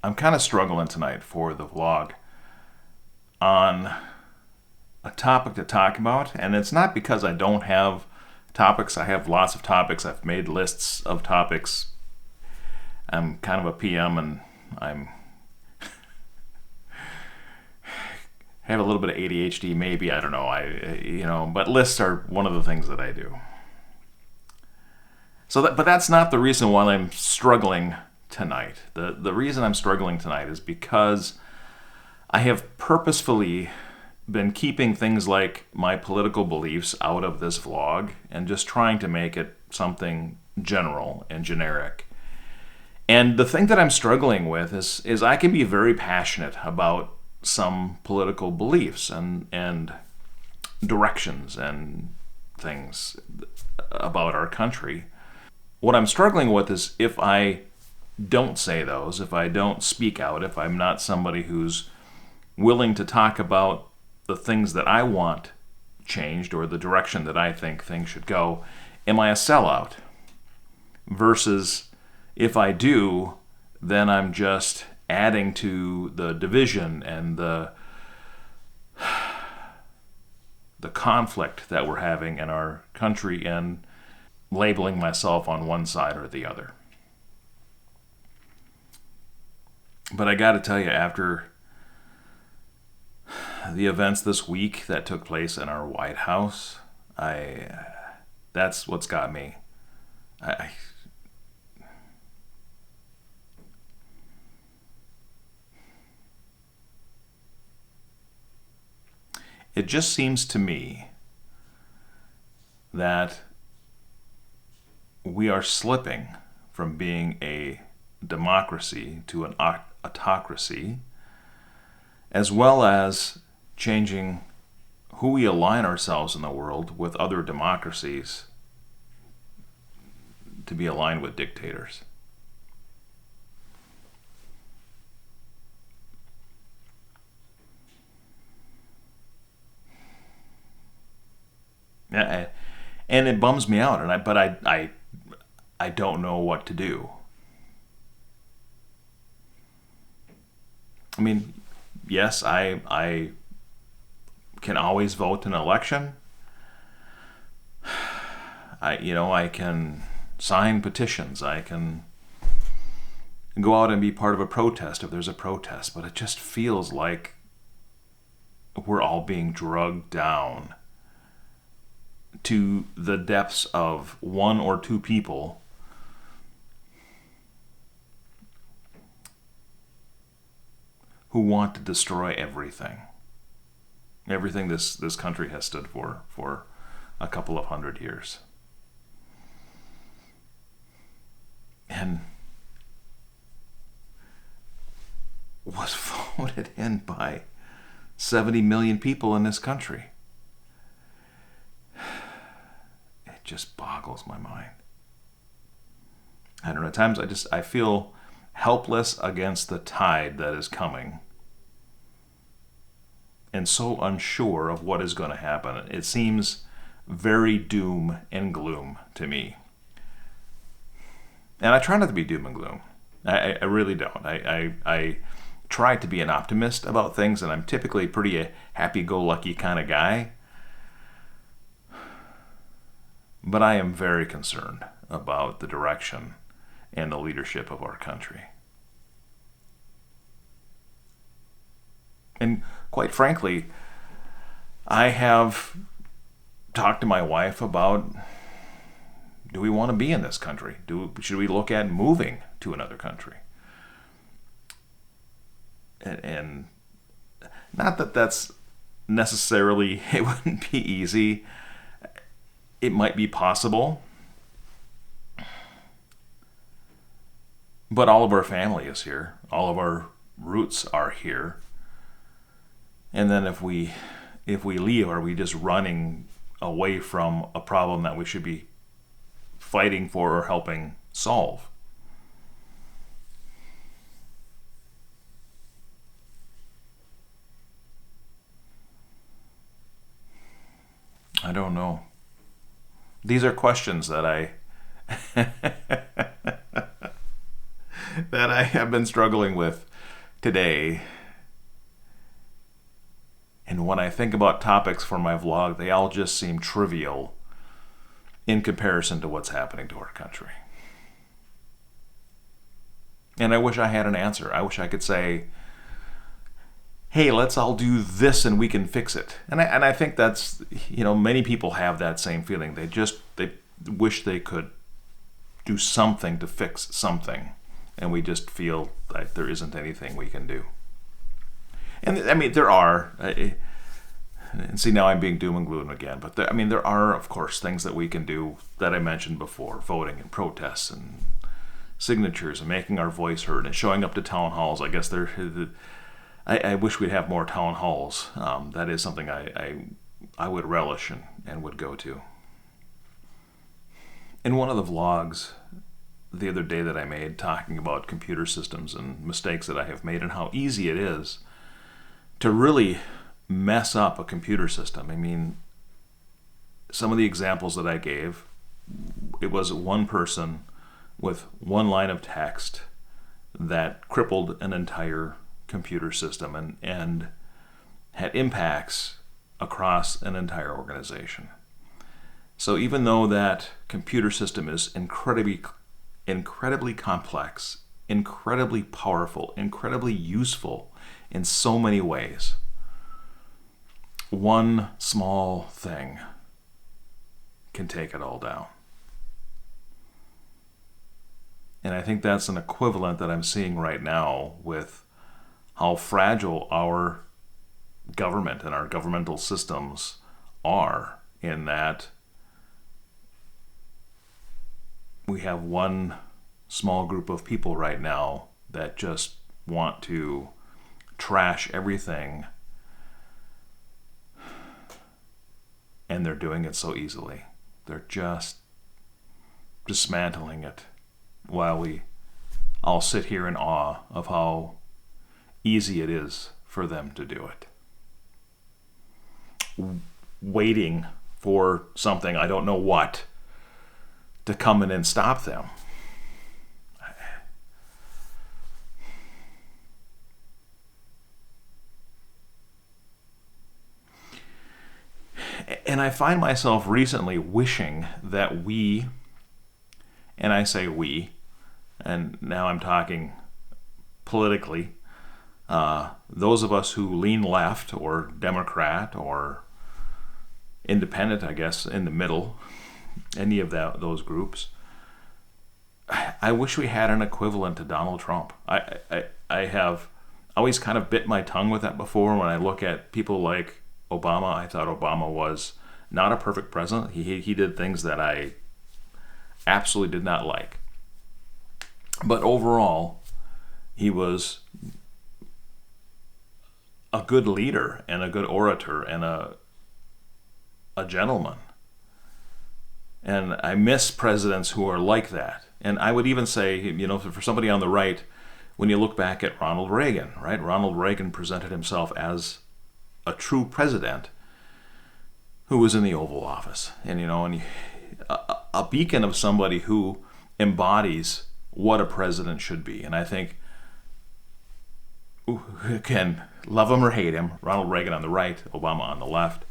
I'm kind of struggling tonight for the vlog on a topic to talk about, and it's not because I don't have topics. I have lots of topics. I've made lists of topics. I'm kind of a PM, and I'm have a little bit of ADHD, maybe. I don't know. But lists are one of the things that I do. But that's not the reason why I'm struggling tonight. The reason I'm struggling tonight is because I have purposefully been keeping things like my political beliefs out of this vlog and just trying to make it something general and generic. And the thing that I'm struggling with is I can be very passionate about some political beliefs and directions and things about our country. What I'm struggling with is if I don't say those, if I don't speak out, if I'm not somebody who's willing to talk about the things that I want changed or the direction that I think things should go, am I a sellout? Versus if I do, then I'm just adding to the division and the conflict that we're having in our country and labeling myself on one side or the other. But I got to tell you, after the events this week that took place in our White House, that's what's got me. It just seems to me that we are slipping from being a democracy to an autocracy, as well as changing who we align ourselves in the world with other democracies to be aligned with dictators. Yeah, and it bums me out, but I don't know what to do. I mean, yes, I can always vote in an election. I can sign petitions. I can go out and be part of a protest if there's a protest, but it just feels like we're all being drugged down to the depths of one or two people who want to destroy everything this country has stood for a couple of 100 years. And was voted in by 70 million people in this country. It just boggles my mind. I don't know, at times I feel helpless against the tide that is coming and so unsure of what is going to happen. It seems very doom and gloom to me. And I try not to be doom and gloom. I really don't. I try to be an optimist about things, and I'm typically pretty a happy-go-lucky kind of guy. But I am very concerned about the direction and the leadership of our country. And quite frankly, I have talked to my wife about, do we want to be in this country? Should we look at moving to another country? And not that that's necessarily, it wouldn't be easy. It might be possible. But all of our family is here. All of our roots are here. And then if we leave, are we just running away from a problem that we should be fighting for or helping solve? I don't know. These are questions that I that I have been struggling with today. And when I think about topics for my vlog, they all just seem trivial in comparison to what's happening to our country. And I wish I had an answer. I wish I could say, hey, let's all do this and we can fix it. And I think that's, many people have that same feeling. They wish they could do something to fix something. And we just feel like there isn't anything we can do. And I mean, there are, and see, now I'm being doom and gloom again, but there are, of course, things that we can do that I mentioned before: voting and protests and signatures and making our voice heard and showing up to town halls. I guess I wish we'd have more town halls. That is something I would relish and would go to. In one of the vlogs the other day that I made talking about computer systems and mistakes that I have made and how easy it is to really mess up a computer system. I mean, some of the examples that I gave, it was one person with one line of text that crippled an entire computer system and had impacts across an entire organization. So even though that computer system is incredibly complex, incredibly powerful, incredibly useful in so many ways, one small thing can take it all down. And I think that's an equivalent that I'm seeing right now with how fragile our government and our governmental systems are, in that we have one small group of people right now that just want to trash everything, and they're doing it so easily. They're just dismantling it while we all sit here in awe of how easy it is for them to do it. Waiting for something, I don't know what, to come in and stop them. And I find myself recently wishing that we, and I say we, and now I'm talking politically, those of us who lean left or Democrat or independent, I guess, in the middle, any of those groups, I wish we had an equivalent to Donald Trump. I have always kind of bit my tongue with that before. When I look at people like Obama, I thought Obama was not a perfect president. He did things that I absolutely did not like. But overall, he was a good leader and a good orator and a gentleman. And I miss presidents who are like that. And I would even say, for somebody on the right, when you look back at Ronald Reagan, right? Ronald Reagan presented himself as a true president who was in the Oval Office. And, a beacon of somebody who embodies what a president should be. And I think, again, love him or hate him, Ronald Reagan on the right, Obama on the left,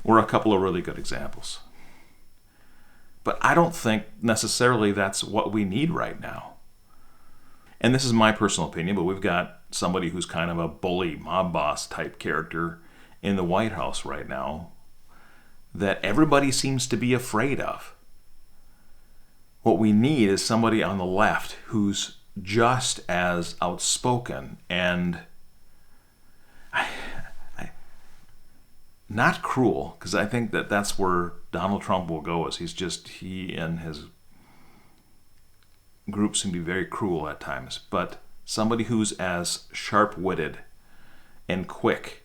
were a couple of really good examples. But I don't think necessarily that's what we need right now. And this is my personal opinion, but we've got somebody who's kind of a bully, mob boss type character in the White House right now that everybody seems to be afraid of. What we need is somebody on the left who's just as outspoken and not cruel, because I think that's where Donald Trump will go, is he and his group seem to be very cruel at times, but somebody who's as sharp-witted and quick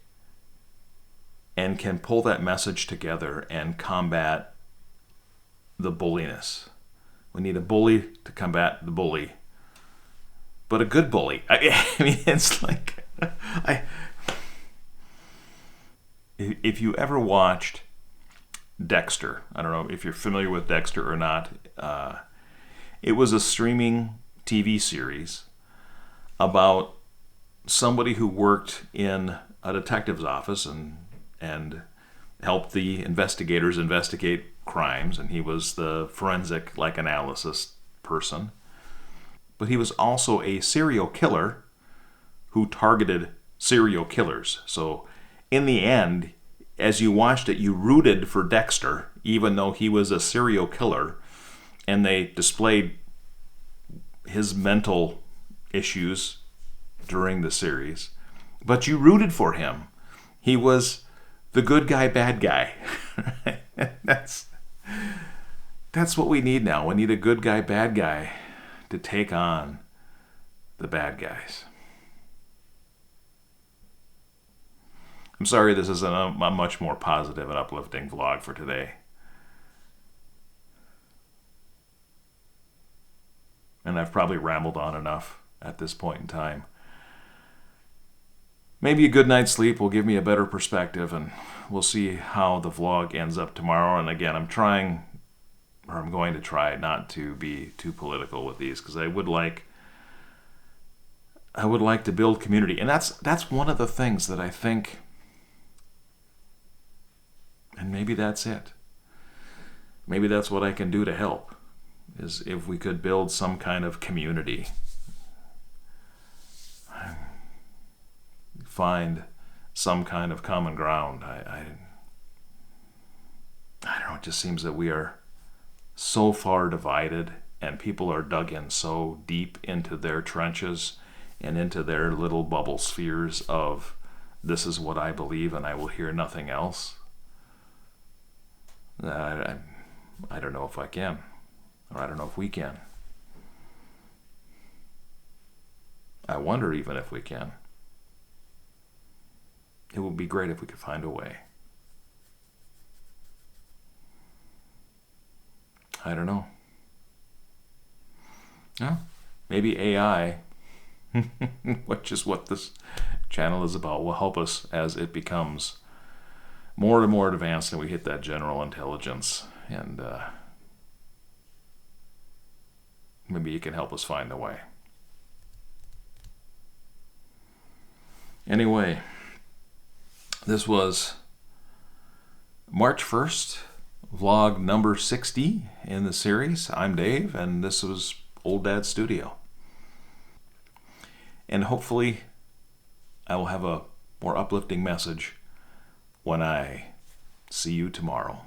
and can pull that message together and combat the bulliness. We need a bully to combat the bully, but a good bully. I mean, it's like, if you ever watched Dexter, I don't know if you're familiar with Dexter or not, it was a streaming TV series about somebody who worked in a detective's office and helped the investigators investigate crimes, and he was the forensic analysis person. But he was also a serial killer who targeted serial killers. So in the end, as you watched it, you rooted for Dexter, even though he was a serial killer, and they displayed his mental issues during the series. But you rooted for him. He was the good guy, bad guy. That's what we need now. We need a good guy, bad guy to take on the bad guys. I'm sorry this isn't a much more positive and uplifting vlog for today. And I've probably rambled on enough at this point in time. Maybe a good night's sleep will give me a better perspective, and we'll see how the vlog ends up tomorrow. And again, I'm going to try not to be too political with these, because I would like to build community. And that's one of the things that I think, and maybe that's it. Maybe that's what I can do to help, is if we could build some kind of community. Find some kind of common ground. I don't know, it just seems that we are so far divided, and people are dug in so deep into their trenches and into their little bubble spheres of, this is what I believe and I will hear nothing else. I don't know if I can, or I don't know if we can. I wonder even if we can. It would be great if we could find a way. I don't know. Yeah, maybe AI, which is what this channel is about, will help us as it becomes more and more advanced and we hit that general intelligence, and maybe it can help us find the way. Anyway, this was March 1st, vlog number 60 in the series. I'm Dave, and this was Old Dad Studio. And hopefully I will have a more uplifting message when I see you tomorrow.